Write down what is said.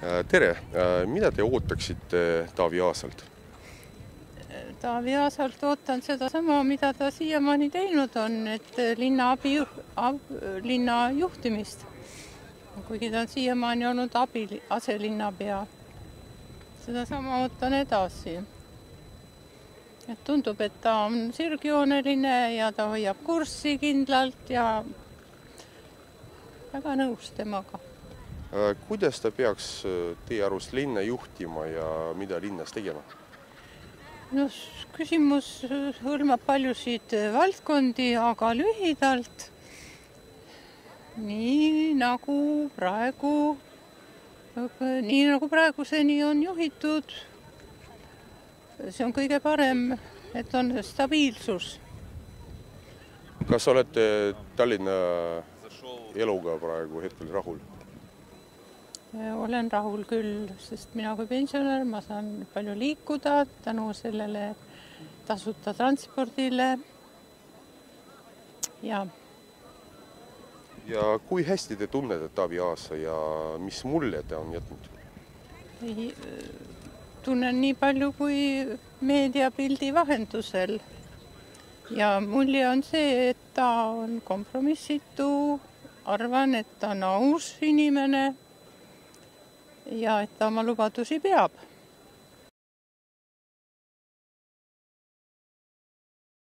Tere! Mida te ootaksite Taavi Aasalt? Taavi Aasalt ootan sedasama, mida ta siiamaani teinud on, et linna juhtimist. Kuigi ta on siiamaani olnud aselinnapea. Sedasama ootan edasi. Et tundub, et ta on sirgjooneline ja ta hoiab kurssi kindlalt ja väga nõus temaga. Kuidas ta peaks teie arust linna juhtima ja mida linnas tegema? No, küsimus hõlmab paljusid valdkondi, aga lühidalt. Nii nagu praeguseni on juhitud. See on kõige parem, et on stabiilsus. Kas olete Tallinna eluga praegu hetkel rahul? Olen rahul küll, sest mina kui pensionär ma saan palju liikuda tänu sellele tasuta transpordile. Ja kui hästi te tunnete Taavi Aasa ja mis mulje ta on jätnud? Tunnen nii palju kui meediapildi vahendusel. Ja mulje on see, et ta on kompromissitu. Arvan, et ta on aus inimene ja et ta oma lubadusi peab.